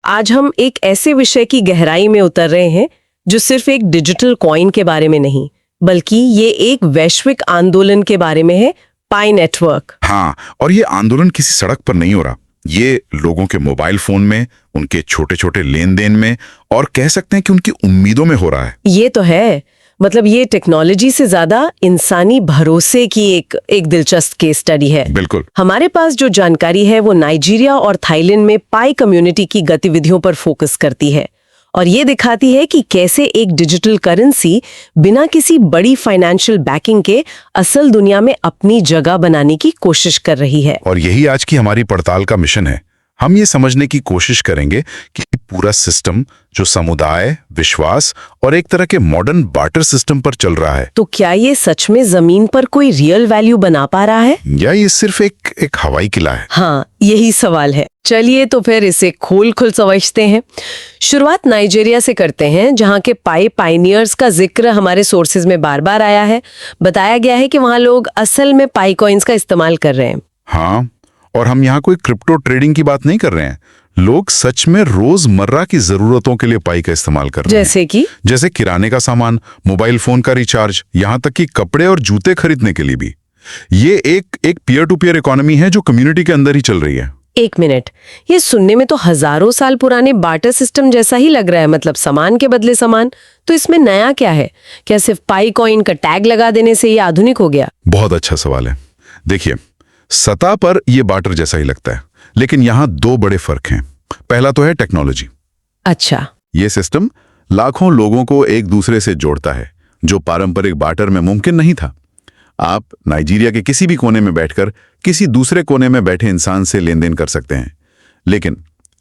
आज हम एक ऐसे विषय की गहराई में उतर रहे हैं जो सिर्फ एक डिजिटल कॉइन के बारे में नहीं, बल्कि ये एक वैश्विक आंदोलन के बारे में है, पाई नेटवर्क। हाँ, और ये आंदोलन किसी सड़क पर नहीं हो रहा, ये लोगों के मोबाइल फोन में, उनके छोटे छोटे लेन देन में, और कह सकते हैं कि उनकी उम्मीदों में हो रहा है। ये तो है, मतलब ये टेक्नोलॉजी से ज्यादा इंसानी भरोसे की एक दिलचस्प केस स्टडी है। बिल्कुल। हमारे पास जो जानकारी है वो नाइजीरिया और थाईलैंड में पाई कम्युनिटी की गतिविधियों पर फोकस करती है और ये दिखाती है कि कैसे एक डिजिटल करेंसी बिना किसी बड़ी फाइनेंशियल बैकिंग के असल दुनिया में अपनी जगह बनाने की कोशिश कर रही है। और यही आज की हमारी पड़ताल का मिशन है। हम ये समझने की कोशिश करेंगे कि पूरा सिस्टम जो समुदाय, विश्वास और एक तरह के मॉडर्न बार्टर सिस्टम पर चल रहा है, तो क्या ये सच में जमीन पर कोई रियल वैल्यू बना पा रहा है या ये सिर्फ एक हवाई किला है? हाँ, यही सवाल है। चलिए तो फिर इसे खोल समझते हैं। शुरुआत नाइजीरिया से करते हैं, जहाँ के पाई पायनियर्स का जिक्र हमारे सोर्सेज में बार बार आया है। बताया गया है कि वहाँ लोग असल में पाई कॉइन्स का इस्तेमाल कर रहे हैं। हाँ, और हम यहाँ कोई क्रिप्टो ट्रेडिंग की बात नहीं कर रहे हैं। लोग सच में रोजमर्रा की जरूरतों के लिए पाई का इस्तेमाल कर रहे हैं। जैसे किराने का सामान, मोबाइल फोन का रिचार्ज, यहाँ तक कि कपड़े और जूते खरीदने के लिए भी। ये एक पीयर टू पीयर इकोनॉमी है जो कम्युनिटी के अंदर ही चल रही है। एक मिनट, ये सुनने में तो हजारों साल पुराने बार्टर सिस्टम जैसा ही लग रहा है, मतलब सामान के बदले सामान। तो इसमें नया क्या है? क्या सिर्फ पाई कॉइन का टैग लगा देने से ये आधुनिक हो गया? बहुत अच्छा सवाल है। देखिए, सतह पर यह बार्टर जैसा ही लगता है, लेकिन यहाँ दो बड़े फर्क हैं। पहला तो है टेक्नोलॉजी। अच्छा। ये सिस्टम लाखों लोगों को एक दूसरे से जोड़ता है, जो पारंपरिक बार्टर में मुमकिन नहीं था। आप नाइजीरिया के किसी भी कोने में बैठकर किसी दूसरे कोने में बैठे इंसान से लेन देन कर सकते हैं। लेकिन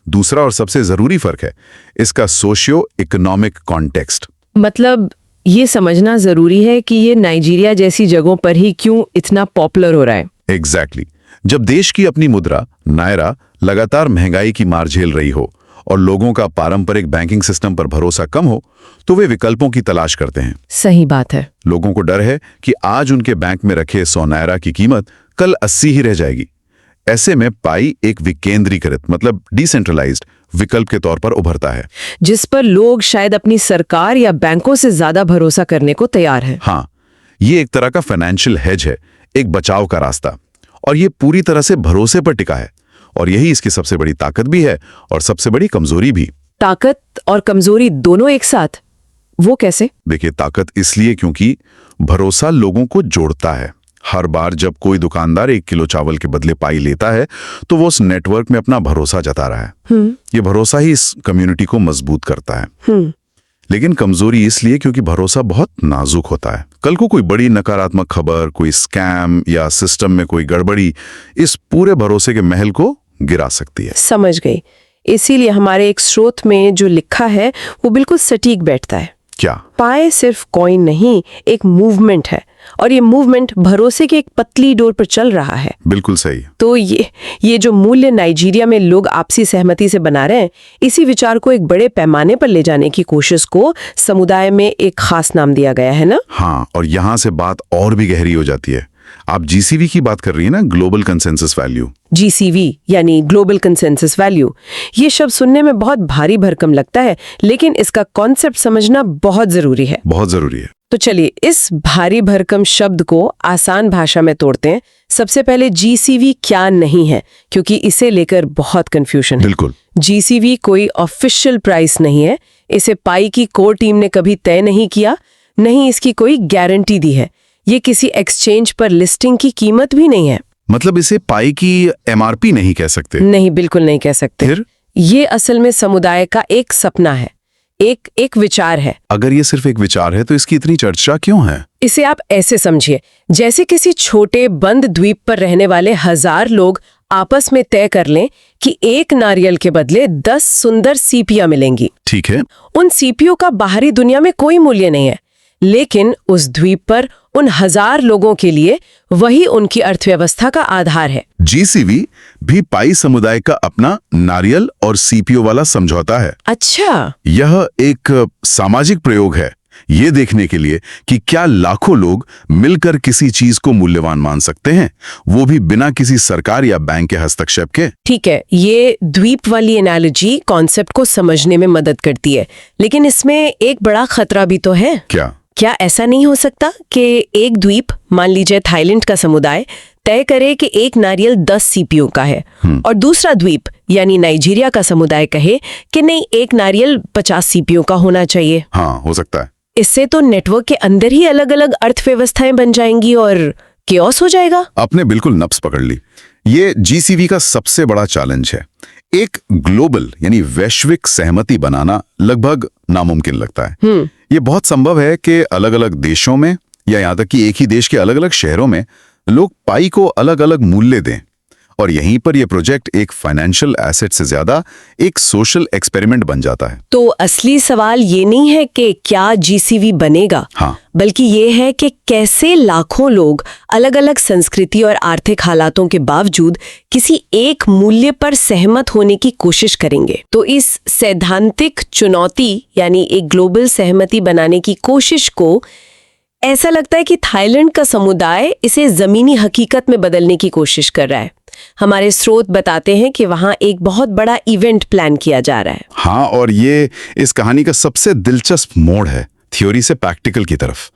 दूसरा और सबसे जरूरी फर्क है इसका सोशियो इकोनॉमिक कॉन्टेक्स्ट। मतलब ये समझना जरूरी है कि ये नाइजीरिया जैसी जगहों पर ही क्यों इतना पॉपुलर हो रहा है। एग्जैक्टली। जब देश की अपनी मुद्रा नायरा लगातार महंगाई की मार झेल रही हो और लोगों का पारंपरिक बैंकिंग सिस्टम पर भरोसा कम हो, तो वे विकल्पों की तलाश करते हैं। सही बात है। लोगों को डर है कि आज उनके बैंक में रखे 100 नायरा की कीमत कल 80 ही रह जाएगी। ऐसे में पाई एक विकेंद्रीकृत, मतलब डिसेंट्रलाइज्ड विकल्प के तौर पर उभरता है, जिस पर लोग शायद अपनी सरकार या बैंकों से ज्यादा भरोसा करने को तैयार हैं। हाँ, ये एक तरह का फाइनेंशियल हेज है, एक बचाव का रास्ता, और ये पूरी तरह से भरोसे पर टिका है। और यही इसकी सबसे बड़ी ताकत भी है और सबसे बड़ी कमजोरी भी। ताकत और कमजोरी दोनों एक साथ? वो कैसे? देखिए, ताकत इसलिए क्योंकि भरोसा लोगों को जोड़ता है। हर बार जब कोई दुकानदार 1 किलो चावल के बदले पाई लेता है, तो वो उस नेटवर्क में अपना भरोसा जता रहा है। ये भरोसा ही इस कम्युनिटी को मजबूत करता है। लेकिन कमजोरी इसलिए क्योंकि भरोसा बहुत नाजुक होता है। कल को कोई बड़ी नकारात्मक खबर, कोई स्कैम या सिस्टम में कोई गड़बड़ी इस पूरे भरोसे के महल को गिरा सकती है। समझ गई। इसीलिए हमारे एक स्रोत में जो लिखा है वो बिल्कुल सटीक बैठता है। क्या? पाई सिर्फ कॉइन नहीं, एक मूवमेंट है, और ये मूवमेंट भरोसे की एक पतली डोर पर चल रहा है। बिल्कुल सही। तो ये जो मूल्य नाइजीरिया में लोग आपसी सहमति से बना रहे हैं, इसी विचार को एक बड़े पैमाने पर ले जाने की कोशिश को समुदाय में एक खास नाम दिया गया है ना? हाँ, और यहाँ से बात और भी गहरी हो जाती है। आप जीसीवी की बात कर रही है ना, ग्लोबल कंसेंसस वैल्यू। जीसीवी यानी ग्लोबल कंसेंसस वैल्यू। ये शब्द सुनने में बहुत भारी भरकम लगता है, लेकिन इसका कॉन्सेप्ट समझना बहुत जरूरी है। बहुत जरूरी है। तो चलिए इस भारी भरकम शब्द को आसान भाषा में तोड़ते हैं। सबसे पहले जीसीवी क्या नहीं है, क्योंकि इसे लेकर बहुत कंफ्यूजन है। बिल्कुल। जीसीवी कोई ऑफिशियल प्राइस नहीं है। इसे पाई की कोर टीम ने कभी तय नहीं किया, नहीं इसकी कोई गारंटी दी है। ये किसी एक्सचेंज पर लिस्टिंग की कीमत भी नहीं है। मतलब इसे पाई की एमआरपी नहीं कह सकते? नहीं, बिल्कुल नहीं कह सकते। फिर ये असल में समुदाय का एक सपना है, एक विचार है। अगर ये सिर्फ एक विचार है तो इसकी इतनी चर्चा क्यों है? इसे आप ऐसे समझिए, जैसे किसी छोटे बंद द्वीप पर रहने वाले 1000 लोग आपस में तय कर लें कि एक नारियल के बदले 10 सुंदर सीपियां मिलेंगी। ठीक है। उन सीपियों का बाहरी दुनिया में कोई मूल्य नहीं है, लेकिन उस द्वीप पर उन 1000 लोगों के लिए वही उनकी अर्थव्यवस्था का आधार है। जीसीवी भी पाई समुदाय का अपना नारियल और सीपीओ वाला समझौता है। अच्छा। यह एक सामाजिक प्रयोग है। ये देखने के लिए कि क्या लाखों लोग मिलकर किसी चीज को मूल्यवान मान सकते हैं, वो भी बिना किसी सरकार या बैंक के हस्तक्षेप के। ठीक है, ये द्वीप वाली एनालॉजी कॉन्सेप्ट को समझने में मदद करती है, लेकिन इसमें एक बड़ा खतरा भी तो है। क्या ऐसा नहीं हो सकता कि एक द्वीप, मान लीजिए थाईलैंड का समुदाय, तय करे कि एक नारियल 10 सीपीयू का है और दूसरा द्वीप यानी नाइजीरिया का समुदाय कहे कि नहीं, एक नारियल 50 सीपीयू का होना चाहिए। हाँ, हो सकता है। इससे तो नेटवर्क के अंदर ही अलग अलग अर्थव्यवस्थाएं बन जाएंगी और केओस हो जाएगा। आपने बिल्कुल नब्ज पकड़ ली। ये जीसीवी का सबसे बड़ा चैलेंज है। एक ग्लोबल यानी वैश्विक सहमति बनाना लगभग नामुमकिन लगता है। ये बहुत संभव है कि अलग अलग देशों में या यहाँ तक कि एक ही देश के अलग अलग शहरों में लोग पाई को अलग अलग मूल्य दें, और यहीं पर यह प्रोजेक्ट एक फाइनेंशियल एसेट से ज्यादा एक सोशल एक्सपेरिमेंट बन जाता है। तो असली सवाल ये नहीं है कि क्या जीसीवी बनेगा, हाँ, बल्कि ये है कि कैसे लाखों लोग अलग अलग संस्कृति और आर्थिक हालातों के बावजूद किसी एक मूल्य पर सहमत होने की कोशिश करेंगे। तो इस सैद्धांतिक चुनौती यानी एक ग्लोबल सहमति बनाने की कोशिश को ऐसा लगता है कि थाईलैंड का समुदाय इसे जमीनी हकीकत में बदलने की कोशिश कर रहा है। हमारे स्रोत बताते हैं कि वहां एक बहुत बड़ा इवेंट प्लान किया जा रहा है। हाँ, और ये इस कहानी का सबसे दिलचस्प मोड़ है, थ्योरी से प्रैक्टिकल की तरफ।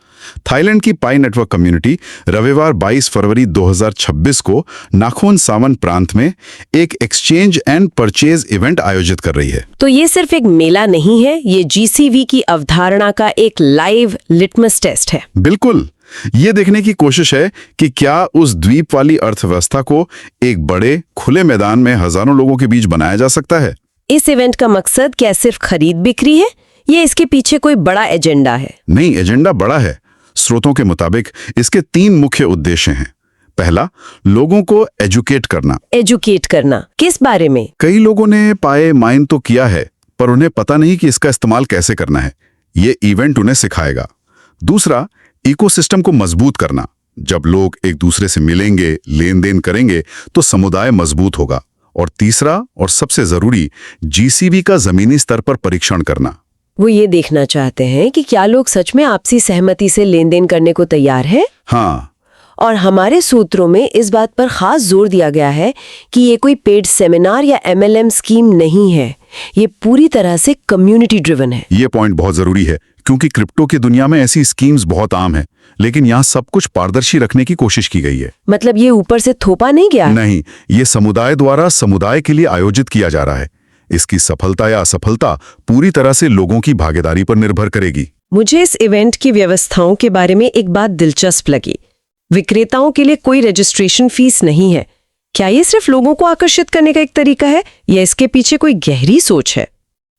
थाईलैंड की पाई नेटवर्क कम्युनिटी रविवार 22 फरवरी 2026 को नाखोन सावन प्रांत में एक एक्सचेंज एंड परचेज इवेंट आयोजित कर रही है। तो ये सिर्फ एक मेला नहीं है, ये जीसीवी की अवधारणा का एक लाइव लिटमस टेस्ट है। बिल्कुल, ये देखने की कोशिश है कि क्या उस द्वीप वाली अर्थव्यवस्था को एक बड़े खुले मैदान में हजारों लोगों के बीच बनाया जा सकता है। इस इवेंट का मकसद क्या सिर्फ खरीद बिक्री है या इसके पीछे कोई बड़ा एजेंडा है? नहीं, एजेंडा बड़ा है। स्रोतों के मुताबिक इसके 3 मुख्य उद्देश्य हैं। पहला, लोगों को एजुकेट करना। एजुकेट करना किस बारे में? कई लोगों ने पाए माइन तो किया है, पर उन्हें पता नहीं कि इसका इस्तेमाल कैसे करना है। ये इवेंट उन्हें सिखाएगा। दूसरा, इकोसिस्टम को मजबूत करना। जब लोग एक दूसरे से मिलेंगे, लेन देन करेंगे, तो समुदाय मजबूत होगा। और तीसरा और सबसे जरूरी, जीसीवी का जमीनी स्तर पर परीक्षण करना। वो ये देखना चाहते हैं कि क्या लोग सच में आपसी सहमति से लेन देन करने को तैयार हैं? हाँ, और हमारे सूत्रों में इस बात पर खास जोर दिया गया है कि ये कोई पेड सेमिनार या एमएलएम स्कीम नहीं है, ये पूरी तरह से कम्युनिटी ड्रिवन है। ये पॉइंट बहुत जरूरी है, क्योंकि क्रिप्टो की दुनिया में ऐसी स्कीम्स बहुत आम है, लेकिन यहाँ सब कुछ पारदर्शी रखने की कोशिश की गई है। मतलब ये ऊपर से थोपा नहीं गया? नहीं, ये समुदाय द्वारा समुदाय के लिए आयोजित किया जा रहा है। इसकी सफलता या असफलता पूरी तरह से लोगों की भागीदारी पर निर्भर करेगी। मुझे इस इवेंट की व्यवस्थाओं के बारे में एक बात दिलचस्प लगी। विक्रेताओं के लिए कोई रजिस्ट्रेशन फीस नहीं है। क्या ये सिर्फ लोगों को आकर्षित करने का एक तरीका है या इसके पीछे कोई गहरी सोच है?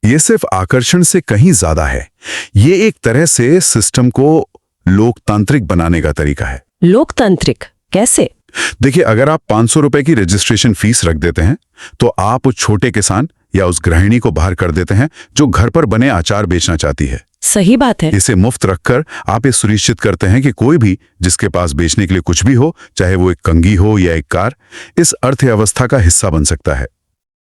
ये सिर्फ आकर्षण से कहीं ज्यादा है। ये एक तरह से सिस्टम को लोकतांत्रिक बनाने का तरीका है। लोकतांत्रिक कैसे? देखिए, अगर आप 500 रुपए की रजिस्ट्रेशन फीस रख देते हैं, तो आप उस छोटे किसान या उस गृहिणी को बाहर कर देते हैं जो घर पर बने अचार बेचना चाहती है। सही बात है। इसे मुफ्त रखकर आप ये सुनिश्चित करते हैं कि कोई भी जिसके पास बेचने के लिए कुछ भी हो, चाहे वो एक कंघी हो या एक कार, इस अर्थव्यवस्था का हिस्सा बन सकता है।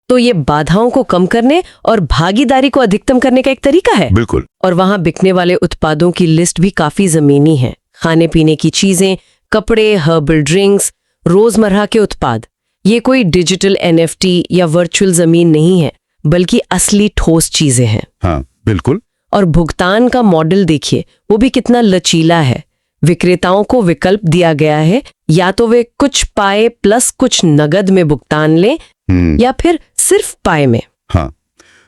तो ये बाधाओं को कम करने और भागीदारी को अधिकतम करने का एक तरीका है। बिल्कुल। और वहां बिकने वाले उत्पादों की लिस्ट भी काफी जमीनी है। खाने पीने की चीजें, कपड़े, हर्बल ड्रिंक्स, रोजमर्रा के उत्पाद। ये कोई डिजिटल एनएफटी या वर्चुअल जमीन नहीं है, बल्कि असली ठोस चीजें हैं। हाँ, बिल्कुल। और भुगतान का मॉडल देखिए, वो भी कितना लचीला है। विक्रेताओं को विकल्प दिया गया है, या तो वे कुछ पाए प्लस कुछ नगद में भुगतान लें या फिर सिर्फ पाए में। हाँ,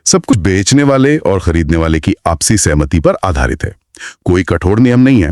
सब कुछ बेचने वाले और खरीदने वाले की आपसी सहमति पर आधारित है। कोई कठोर नियम नहीं है।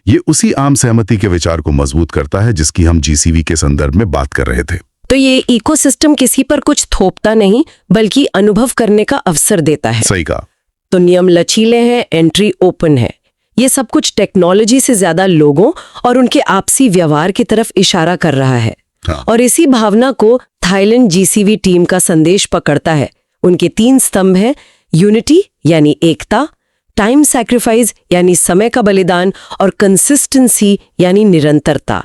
ये उसी आम सहमति के विचार को मजबूत करता है जिसकी हम जीसीवी के संदर्भ में बात कर रहे थे। तो ये इकोसिस्टम किसी पर कुछ थोपता नहीं, बल्कि अनुभव करने का अवसर देता है। सही कहा। तो नियम लचीले हैं, एंट्री ओपन है। ये सब कुछ टेक्नोलॉजी से ज्यादा लोगों और उनके आपसी व्यवहार की तरफ इशारा कर रहा है। हाँ। और इसी भावना को थाईलैंड जीसीवी टीम का संदेश पकड़ता है। उनके 3 स्तंभ हैं: यूनिटी यानी एकता, टाइम सैक्रिफाइस यानी समय का बलिदान, और कंसिस्टेंसी यानी निरंतरता।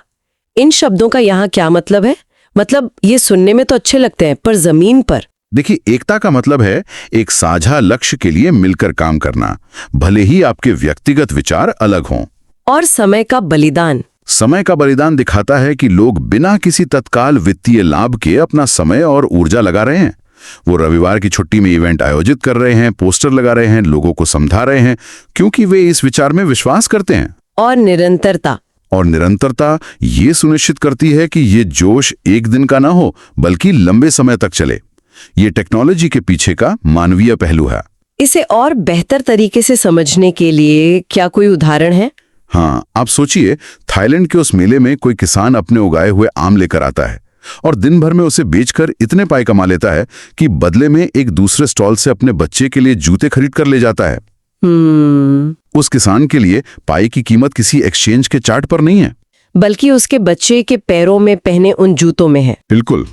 इन शब्दों का यहाँ क्या मतलब है? मतलब ये सुनने में तो अच्छे लगते हैं, पर जमीन पर देखिए, एकता का मतलब है एक साझा लक्ष्य के लिए मिलकर काम करना, भले ही आपके व्यक्तिगत विचार अलग हों। और समय का बलिदान। समय का बलिदान दिखाता है कि लोग बिना किसी तत्काल वित्तीय लाभ के अपना समय और ऊर्जा लगा रहे हैं। वो रविवार की छुट्टी में इवेंट आयोजित कर रहे हैं, पोस्टर लगा रहे हैं, लोगों को समझा रहे हैं, क्योंकि वे इस विचार में विश्वास करते हैं। और निरंतरता। और निरंतरता ये सुनिश्चित करती है कि ये जोश एक दिन का ना हो, बल्कि लंबे समय तक चले। ये टेक्नोलॉजी के पीछे का मानवीय पहलू है। इसे और बेहतर तरीके से समझने के लिए क्या कोई उदाहरण है? हाँ, आप सोचिए, थाईलैंड के उस मेले में कोई किसान अपने उगाए हुए आम लेकर आता है और दिन भर में उसे बेचकर इतने पाई कमा लेता है कि बदले में एक दूसरे स्टॉल से अपने बच्चे के लिए जूते खरीद कर ले जाता है। उस किसान के लिए पाई की कीमत किसी एक्सचेंज के चार्ट पर नहीं है, बल्कि उसके बच्चे के पैरों में पहने उन जूतों में है। बिल्कुल,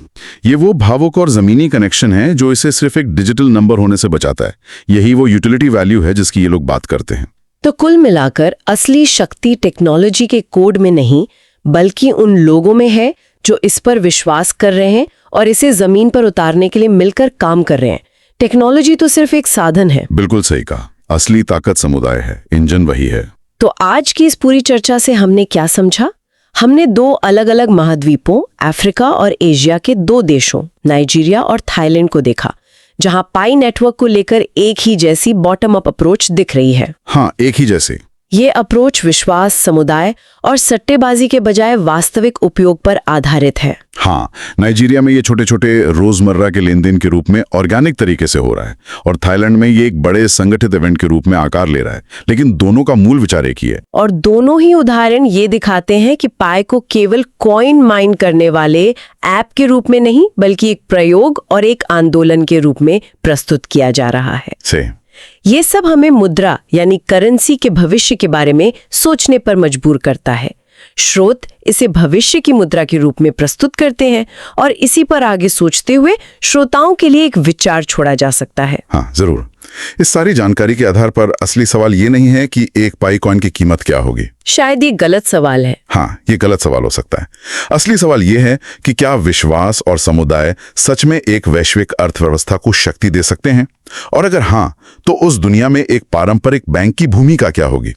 ये वो भावुक और जमीनी कनेक्शन है जो इसे सिर्फ एक डिजिटल नंबर होने से बचाता है। यही वो यूटिलिटी वैल्यू है जिसकी ये लोग बात करते हैं। तो कुल मिलाकर असली शक्ति टेक्नोलॉजी के कोड में नहीं, बल्कि उन लोगों में है जो इस पर विश्वास कर रहे हैं और इसे जमीन पर उतारने के लिए मिलकर काम कर रहे हैं। टेक्नोलॉजी तो सिर्फ एक साधन है। बिल्कुल सही कहा, असली ताकत समुदाय है, इंजन वही है। तो आज की इस पूरी चर्चा से हमने क्या समझा? हमने दो अलग अलग महाद्वीपों, अफ्रीका और एशिया के दो देशों, नाइजीरिया और थाईलैंड को देखा, जहां पाई नेटवर्क को लेकर एक ही जैसी बॉटम अप अप्रोच दिख रही है। हाँ, एक ही जैसे। ये अप्रोच विश्वास, समुदाय और सट्टेबाजी के बजाय वास्तविक उपयोग पर आधारित है। हाँ, नाइजीरिया में ये छोटे छोटे रोजमर्रा के लेन देन के रूप में ऑर्गेनिक तरीके से हो रहा है और थाईलैंड में ये एक बड़े संगठित इवेंट के रूप में आकार ले रहा है, लेकिन दोनों का मूल विचार एक ही है। और दोनों ही उदाहरण ये दिखाते हैं कि पाई को केवल कॉइन माइन करने वाले ऐप के रूप में नहीं, बल्कि एक प्रयोग और एक आंदोलन के रूप में प्रस्तुत किया जा रहा है। ये सब हमें मुद्रा यानी करेंसी के भविष्य के बारे में सोचने पर मजबूर करता है। स्रोत इसे भविष्य की मुद्रा के रूप में प्रस्तुत करते हैं और इसी पर आगे सोचते हुए श्रोताओं के लिए एक विचार छोड़ा जा सकता है। हाँ, जरूर। इस सारी जानकारी के आधार पर असली सवाल ये नहीं है कि एक पाई कॉइन की कीमत क्या होगी। शायद ये गलत सवाल है। हाँ, ये गलत सवाल हो सकता है। असली सवाल ये है कि क्या विश्वास और समुदाय सच में एक वैश्विक अर्थव्यवस्था को शक्ति दे सकते हैं, और अगर हाँ, तो उस दुनिया में एक पारंपरिक बैंक की भूमिका क्या होगी।